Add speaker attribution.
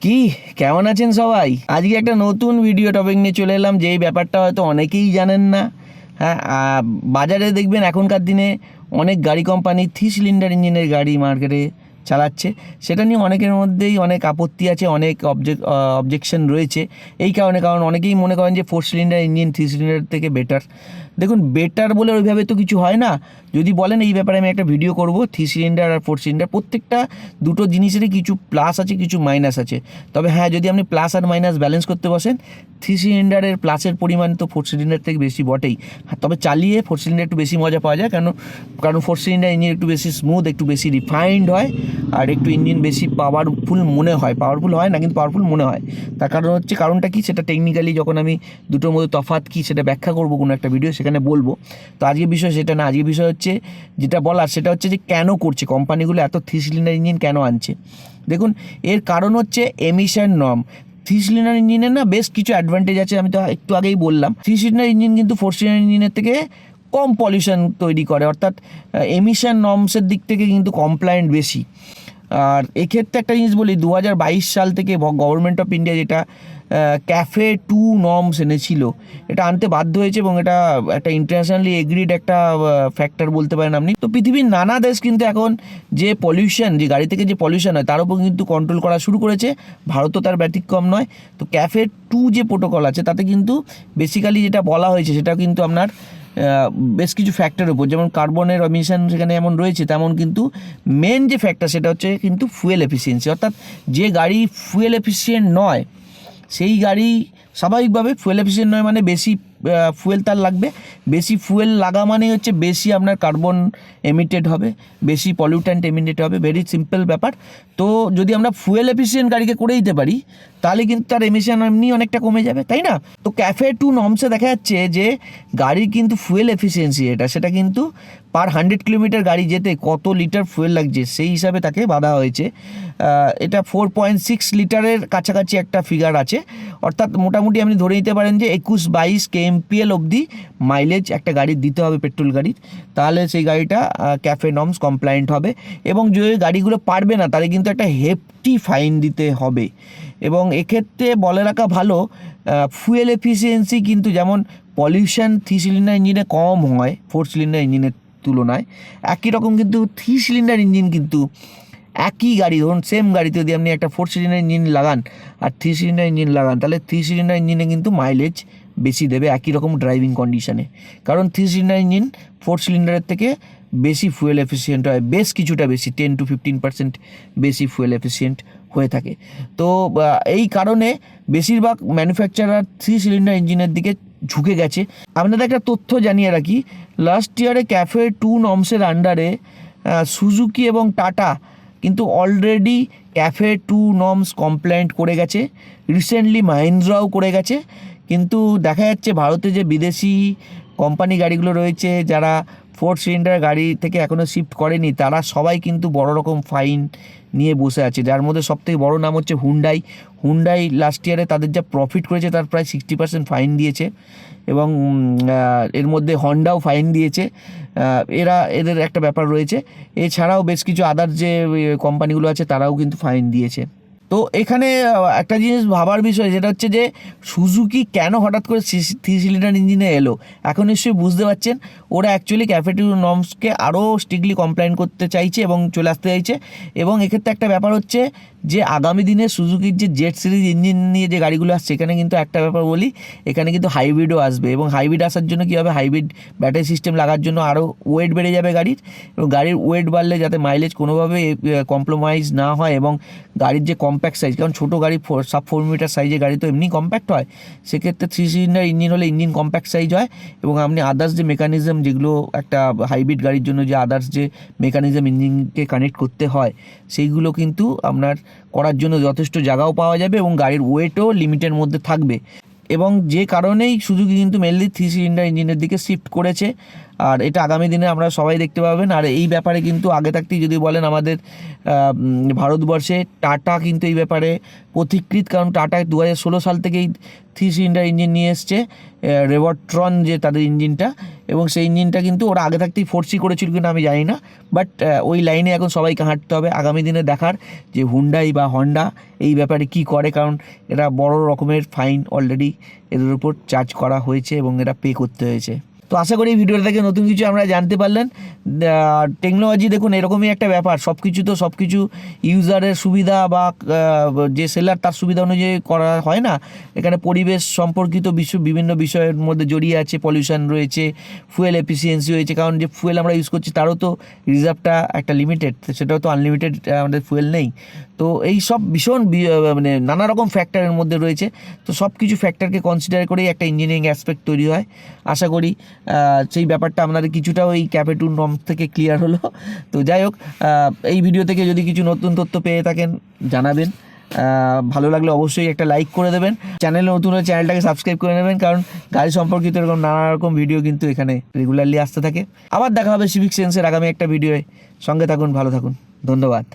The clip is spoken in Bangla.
Speaker 1: কি কেমন আছেন সবাই? আজকে একটা নতুন ভিডিও টপিক নিয়ে চলে এলাম, যেই ব্যাপারটা হয়তো অনেকেই জানেন না। হ্যাঁ, বাজারে দেখবেন এখনকার দিনে অনেক গাড়ি কোম্পানি 3 সিলিন্ডার ইঞ্জিনের গাড়ি মার্কেটে চালাচ্ছে। সেটা নিয়ে অনেকের মধ্যেই অনেক আপত্তি আছে, অনেক অবজেকশন রয়েছে। কারণ অনেকেই মনে করেন যে 4 সিলিন্ডার ইঞ্জিন 3 সিলিন্ডার থেকে বেটার। দেখুন, বেটার বলে ওইভাবে তো কিছু হয় না। যদি বলেন এই ব্যাপারে আমি একটা ভিডিও করব, 3 সিলিন্ডার আর 4 সিলিন্ডার প্রত্যেকটা দুটো জিনিসেরই কিছু প্লাস আছে, কিছু মাইনাস আছে। তবে হ্যাঁ, যদি আপনি প্লাস আর মাইনাস ব্যালেন্স করতে বসেন, 3 সিলিন্ডারের প্লাসের পরিমাণ তো 4 সিলিন্ডার থেকে বেশি বটেই। তবে চালিয়ে 4 সিলিন্ডার একটু বেশি মজা পাওয়া যায়, কারণ 4 সিলিন্ডার ইঞ্জিন একটু বেশি স্মুথ, একটু বেশি রিফাইন্ড হয়, আর একটু ইঞ্জিন বেশি পাওয়ারফুল মনে হয়। পাওয়ারফুল হয় না, কিন্তু পাওয়ারফুল মনে হয়। তার কারণটা কি, সেটা টেকনিক্যালি যখন আমি দুটোর মধ্যে তফাৎ কী সেটা ব্যাখ্যা করবো কোনো একটা ভিডিও, সেখানে বলবো। তো আজকের বিষয় সেটা না, আজকের বিষয় হচ্ছে যেটা বলার, সেটা হচ্ছে যে কেন করছে কোম্পানিগুলো এত 3 সিলিন্ডার ইঞ্জিন কেন আনছে। দেখুন, এর কারণ হচ্ছে এমিশন নর্ম। 3 সিলিন্ডার ইঞ্জিনের না বেশ কিছু অ্যাডভান্টেজ আছে, আমি তো একটু আগেই বললাম। 3 সিলিন্ডার ইঞ্জিন কিন্তু 4 সিলিন্ডার ইঞ্জিনের থেকে কম পলিউশন তৈরি করে, অর্থাৎ এমিশন নর্মসের দিক থেকে কিন্তু কমপ্লায়েন্ট বেশি। আর এক্ষেত্রে একটা জিনিস বলি, 2022 সাল থেকে গভর্নমেন্ট অফ ইন্ডিয়া যেটা ক্যাফে 2 নর্মস এনেছিল, এটা আনতে বাধ্য হয়েছে, এবং এটা একটা ইন্টারন্যাশনালি এগ্রিড একটা ফ্যাক্টর বলতে পারেন আপনি। তো পৃথিবীর নানা দেশ কিন্তু এখন যে পলিউশন, যে গাড়ি থেকে যে পলিউশন হয় তার উপর কিন্তু কন্ট্রোল করা শুরু করেছে। ভারতও তার ব্যতিক্রম নয়। তো ক্যাফে 2 যে প্রোটোকল আছে, তাতে কিন্তু বেসিক্যালি যেটা বলা হয়েছে সেটা কিন্তু আপনার বেশ কিছু ফ্যাক্টরের উপর, যেমন কার্বনের এমিশন সেখানে যেমন রয়েছে, তেমন কিন্তু মেন যে ফ্যাক্টর সেটা হচ্ছে কিন্তু ফুয়েল এফিসিয়েন্সি। অর্থাৎ যে গাড়ি ফুয়েল এফিসিয়েন্ট নয়, সেই গাড়ি স্বাভাবিকভাবে ফুয়েল এফিসিয়েন্ট নয় মানে বেশি ফুয়েল তার লাগবে। বেশি ফুয়েল লাগা মানে হচ্ছে বেশি আপনার কার্বন এমিটেড হবে, বেশি পলিউট্যান্ট এমিটেড হবে। ভেরি সিম্পল ব্যাপার। তো যদি আমরা ফুয়েল এফিসিয়েন্ট গাড়িকে করে দিতে পারি, তাহলে কিন্তু তার এমিশন এমনি অনেকটা কমে যাবে, তাই না? তো ক্যাফে 2 নর্মসে দেখা যাচ্ছে যে গাড়ির কিন্তু ফুয়েল এফিসিয়েন্সি সেটা কিন্তু পার 100 কিলোমিটার গাড়ি যেতে কত লিটার ফুয়েল লাগছে সেই হিসাবে তাকে বাঁধা হয়েছে। এটা 4.6 লিটারের কাছাকাছি একটা ফিগার আছে। অর্থাৎ মোটামুটি আপনি ধরে নিতে পারেন যে 21-22 KMPL অবধি মাইলেজ একটা গাড়ির দিতে হবে, পেট্রোল গাড়ির। তাহলে সেই গাড়িটা ক্যাফে নর্মস কমপ্লায়েন্ট হবে। এবং যে গাড়িগুলো পারবে না, তাহলে কিন্তু একটা হেফটি ফাইন দিতে হবে। এবং এক্ষেত্রে বলে রাখা ভালো, ফুয়েল এফিসিয়েন্সি কিন্তু যেমন পলিউশন 3 সিলিন্ডার ইঞ্জিনে কম হয় 4 সিলিন্ডার ইঞ্জিনের তুলনায়, একই রকম কিন্তু 3 সিলিন্ডার ইঞ্জিন কিন্তু একই গাড়ি, ধরুন সেম গাড়িতে যদি আপনি একটা 4 সিলিন্ডার ইঞ্জিন লাগান আর 3 সিলিন্ডার ইঞ্জিন লাগান, তাহলে 3 সিলিন্ডার ইঞ্জিনে কিন্তু মাইলেজ বেশি দেবে একই রকম ড্রাইভিং কন্ডিশনে। কারণ 3 সিলিন্ডার ইঞ্জিন 4 সিলিন্ডারের থেকে বেশি ফুয়েল এফিসিয়েন্ট হয়, বেশ কিছুটা বেশি, 10-15% বেশি ফুয়েল এফিসিয়েন্ট হয়ে থাকে। তো এই কারণে বেশিরভাগ ম্যানুফ্যাকচারার 3 সিলিন্ডার ইঞ্জিনের দিকে ঝুঁকে গেছে। আপনাদের একটা তথ্য জানিয়ে রাখি, লাস্ট ইয়ারে ক্যাফে 2 নর্মসের আন্ডারে সুজুকি এবং টাটা কিন্তু অলরেডি ক্যাফে 2 নর্মস কমপ্লায়েন্ট করে গেছে। রিসেন্টলি মাহিন্দ্রাও করে গেছে। কিন্তু দেখা যাচ্ছে ভারতে যে বিদেশি কোম্পানি গাড়িগুলো রয়েছে, যারা 4 সিলিন্ডার গাড়ি থেকে এখনও শিফট করেনি, তারা সবাই কিন্তু বড় রকম ফাইন নিয়ে বসে আছে। যার মধ্যে সবথেকে বড় নাম হচ্ছে হুন্ডাই লাস্ট ইয়ারে তাদের যা প্রফিট করেছে তার প্রায় 60% ফাইন দিয়েছে। এবং এর মধ্যে হন্ডাও ফাইন দিয়েছে। এদের একটা ব্যাপার রয়েছে। এছাড়াও বেশ কিছু আদার যে কোম্পানিগুলো আছে তারাও কিন্তু ফাইন দিয়েছে। তো এখানে একটা জিনিস ভাবার বিষয়, যেটা হচ্ছে যে সুজুকি কেন হঠাৎ করে 3 সিলিন্ডার ইঞ্জিনে এলো। এখন নিশ্চয়ই বুঝতে পারছেন, ওরা অ্যাকচুয়ালি ক্যাফে 2 নর্মসকে আরও স্ট্রিক্টলি কমপ্লায়েন্ট করতে চাইছে এবং চলে আসতে চাইছে। এবং এক্ষেত্রে একটা ব্যাপার হচ্ছে যে আগামী দিনে সুজুকির যে জেড সিরিজ ইঞ্জিন নিয়ে যে গাড়িগুলো আসছে, এখানে কিন্তু একটা ব্যাপার বলি, এখানে কিন্তু হাইব্রিডও আসবে। এবং হাইব্রিড আসার জন্য কী হবে, হাইব্রিড ব্যাটারি সিস্টেম লাগার জন্য আরও ওয়েট বেড়ে যাবে গাড়ির। এবং গাড়ির ওয়েট বাড়লে যাতে মাইলেজ কোনোভাবে কম্প্রোমাইজ না হয়, এবং গাড়ির যে কম্প্যাক্ট সাইজ, কারণ ছোটো গাড়ি সাব 4 মিটার সাইজের গাড়ি তো এমনি কম্প্যাক্ট হয়, সেক্ষেত্রে 3 সিলিন্ডার ইঞ্জিন হলে ইঞ্জিন কম্প্যাক্ট সাইজ হয়। এবং আপনি আদার্স যে মেকানিজম, যেগুলো একটা হাইব্রিড গাড়ির জন্য যে আদার্স যে মেকানিজম ইঞ্জিনকে কানেক্ট করতে হয়, সেইগুলো কিন্তু আপনার করার জন্য যথেষ্ট জায়গাও পাওয়া যাবে, এবং গাড়ির ওয়েটও লিমিটের মধ্যে থাকবে। এবং যে কারণেই সুজুকি কিন্তু মেনলি 3 সিলিন্ডার ইঞ্জিনের দিকে শিফট করেছে। আর এটা আগামী দিনে আমরা সবাই দেখতে পাবেন। আর এই ব্যাপারে কিন্তু আগে থাকতেই যদি বলেন আমাদের ভারতবর্ষে টাটা কিন্তু এই ব্যাপারে পথিকৃৎ, কারণ টাটা 2016 সাল থেকেই 3 সিলিন্ডার ইঞ্জিন নিয়ে এসছে, রেভট্রন যে তাদের ইঞ্জিনটা, এবং সেই ইঞ্জিনটা কিন্তু ওরা আগে থাকতেই ফোর্সি করেছিল কিনা আমি জানি না, বাট ওই লাইনে এখন সবাইকে হাঁটতে হবে আগামী দিনে দেখার যে হুন্ডাই বা হন্ডা এই ব্যাপারে কি করে, কারণ এরা বড় রকমের ফাইন অলরেডি এদের উপর চার্জ করা হয়েছে এবং এরা পে করতে হয়েছে। তো আশা করি এই ভিডিওটা থেকে নতুন কিছু আমরা জানতে পারলেন। টেকনোলজি দেখুন এরকমই একটা ব্যাপার, সব কিছু ইউজারের সুবিধা বা যে সেলার তার সুবিধা অনুযায়ী করা হয় না। এখানে পরিবেশ সম্পর্কিত বিভিন্ন বিষয়ের মধ্যে জড়িয়ে আছে, পলিউশন রয়েছে, ফুয়েল এফিসিয়েন্সি রয়েছে, কারণ যে ফুয়েল আমরা ইউজ করছি তারও তো রিজার্ভটা একটা লিমিটেড, সেটাও তো আনলিমিটেড আমাদের ফুয়েল নেই। তো এই সব ভীষণ মানে নানা রকম ফ্যাক্টরের মধ্যে রয়েছে। তো সব কিছু ফ্যাক্টরকে কনসিডার করেই একটা ইঞ্জিনিয়ারিং অ্যাসপেক্ট তৈরি হয়। আশা করি সেই ব্যাপারটা আপনাদের কিছুটা ওই ক্যাফে টু নর্মস থেকে ক্লিয়ার হলো। তো যাই হোক, এই ভিডিও থেকে যদি কিছু নতুন তথ্য পেয়ে থাকেন জানাবেন। ভালো লাগলে অবশ্যই একটা লাইক করে দেবেন, চ্যানেলে নতুন হলে চ্যানেলটাকে সাবস্ক্রাইব করে নেবেন, কারণ গাড়ি সম্পর্কিত এরকম নানা রকম ভিডিও কিন্তু এখানে রেগুলারলি আসতে থাকে। আবার দেখা হবে সিভিক সেন্সের আগামী একটা ভিডিওয়ে। সঙ্গে থাকুন, ভালো থাকুন, ধন্যবাদ।